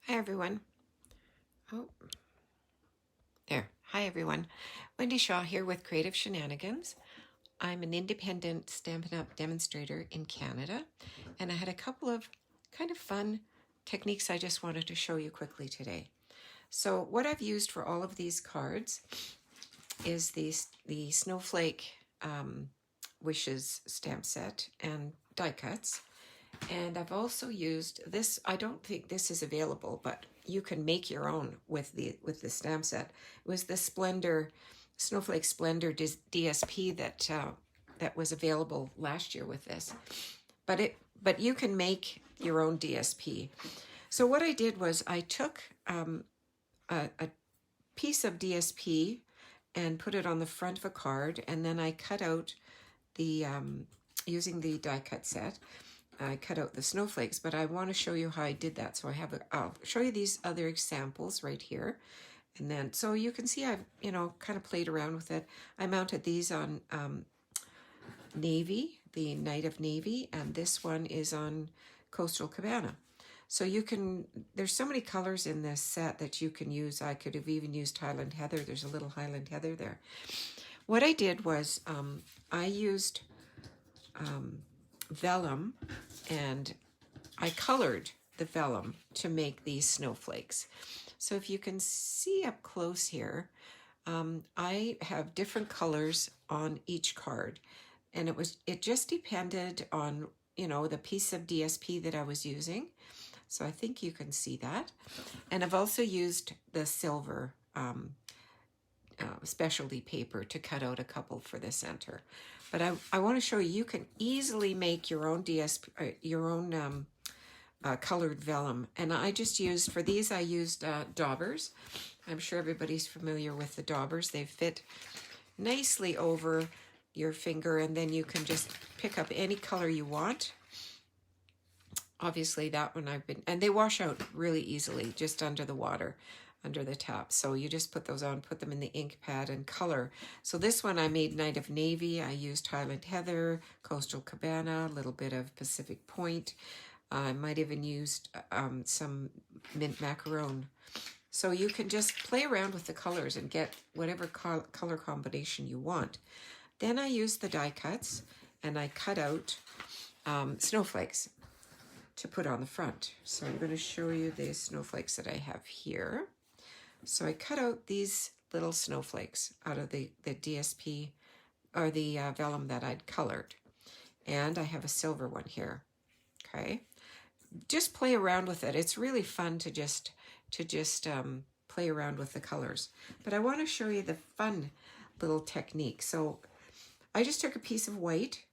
Hi, everyone. Oh, there. Hi, everyone. Wendy Shaw here with Creative Shenanigans. I'm an independent Stampin' Up! Demonstrator in Canada, and I had a couple of kind of fun techniques I just wanted to show you quickly today. So what I've used for all of these cards is the Snowflake Wishes stamp set and die cuts. And I've also used this. I don't think this is available, but you can make your own with the stamp set. It was the Snowflake Splendor DSP that was available last year with this. But you can make your own DSP. So what I did was I took a piece of DSP and put it on the front of a card, and then I cut out the using the die cut set. I cut out the snowflakes, but I want to show you how I did that. So I'll show you these other examples right here. And then, so you can see I've, kind of played around with it. I mounted these on Navy, the Night of Navy, and this one is on Coastal Cabana. So there's so many colors in this set that you can use. I could have even used Highland Heather. There's a little Highland Heather there. What I did was I used vellum, and I colored the vellum to make these snowflakes. So if you can see up close here, I have different colors on each card, and it just depended on the piece of DSP that I was using. So I think you can see that. And I've also used the silver specialty paper to cut out a couple for the center. But I want to show you, you can easily make your own DSP, your own colored vellum. And I used daubers. I'm sure everybody's familiar with the daubers. They fit nicely over your finger, and then you can just pick up any color you want. Obviously that one and they wash out really easily just under the water, under the tap. So you just put those on, put them in the ink pad and color. So this one I made Night of Navy. I used Highland Heather, Coastal Cabana, a little bit of Pacific Point. I might even used some mint macaron. So you can just play around with the colors and get whatever color combination you want. Then I used the die cuts, and I cut out snowflakes to put on the front. So I'm going to show you the snowflakes that I have here. So I cut out these little snowflakes out of the DSP, or the vellum that I'd colored. And I have a silver one here. Okay. Just play around with it. It's really fun to just play around with the colors. But I want to show you the fun little technique. So I just took a piece of white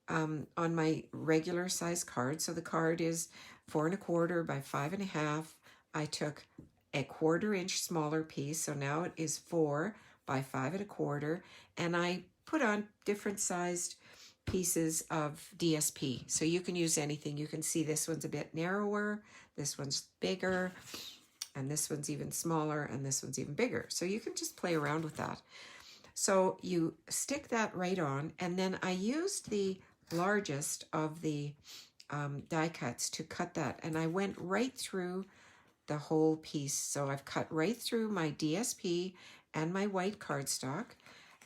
on my regular size card. So the card is 4 1/4 by 5 1/2. I took a 1/4 inch smaller piece. So now it is 4 by 5 1/4. And I put on different sized pieces of DSP. So you can use anything. You can see this one's a bit narrower, this one's bigger, and this one's even smaller, and this one's even bigger. So you can just play around with that. So you stick that right on, and then I used the largest of the die cuts to cut that, and I went right through the whole piece. So I've cut right through my DSP and my white cardstock,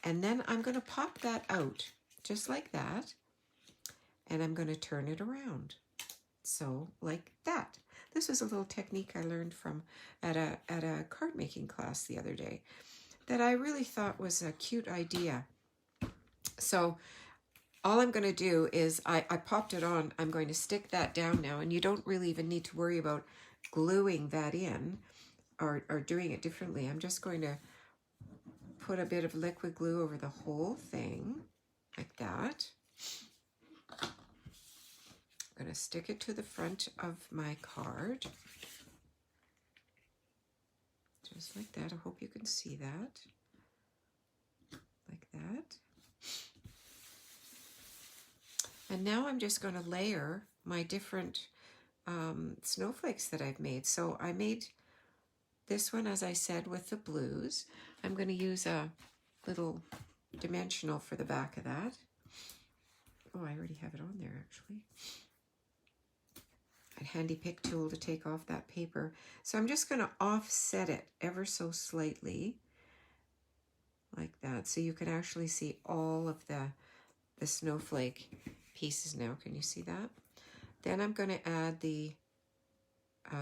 and then I'm going to pop that out just like that, and I'm going to turn it around. So like that. This is a little technique I learned from at a card making class the other day that I really thought was a cute idea. So all I'm going to do is I popped it on. I'm going to stick that down now, and you don't really even need to worry about gluing that in or doing it differently. I'm just going to put a bit of liquid glue over the whole thing like that. I'm going to stick it to the front of my card. Just like that. I hope you can see that. Like that. And now I'm just going to layer my different snowflakes that I've made. So I made this one, as I said, with the blues. I'm going to use a little dimensional for the back of that. Oh, I already have it on there, actually. I a handy pick tool to take off that paper. So I'm just going to offset it ever so slightly, like that, so you can actually see all of the snowflake pieces now. Can you see that? Then I'm going to add the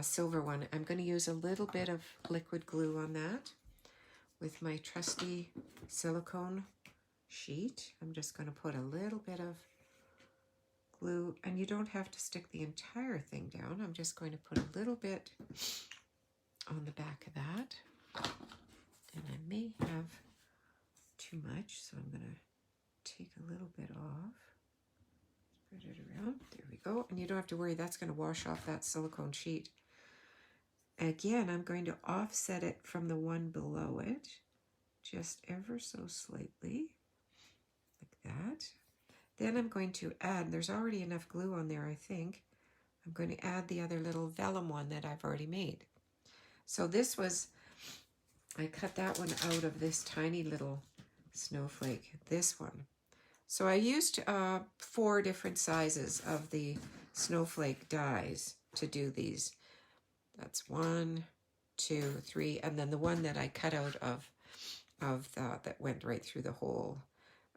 silver one. I'm going to use a little bit of liquid glue on that with my trusty silicone sheet. I'm just going to put a little bit of glue, and you don't have to stick the entire thing down. I'm just going to put a little bit on the back of that, and I may have too much, so I'm going to take a little bit off, spread it around. There we go. And you don't have to worry, that's going to wash off that silicone sheet. Again, I'm going to offset it from the one below it, just ever so slightly, like that. Then I'm going to add, there's already enough glue on there, I think. I'm going to add the other little vellum one that I've already made. So this was, I cut that one out of this tiny little snowflake, this one. So I used 4 different sizes of the snowflake dies to do these. That's 1, 2, 3, and then the one that I cut out of that went right through the whole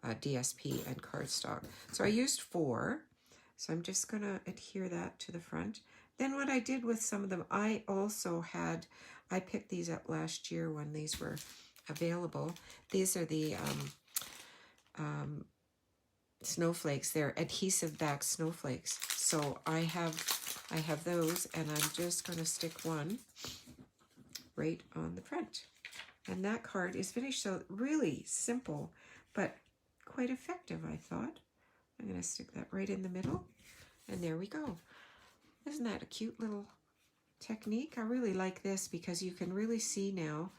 DSP and cardstock. So I used 4. So I'm just going to adhere that to the front. Then what I did with some of them, I picked these up last year when these were available. These are the snowflakes. They're adhesive back snowflakes. So I have those, and I'm just going to stick one right on the front. And that card is finished. So really simple, but quite effective, I thought. I'm going to stick that right in the middle, and there we go. Isn't that a cute little technique? I really like this because you can really see now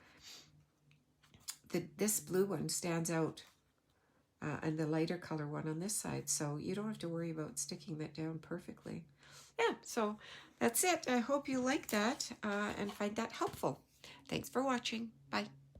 that this blue one stands out and the lighter color one on this side, so you don't have to worry about sticking that down perfectly. Yeah, so that's it. I hope you like that and find that helpful. Thanks for watching. Bye.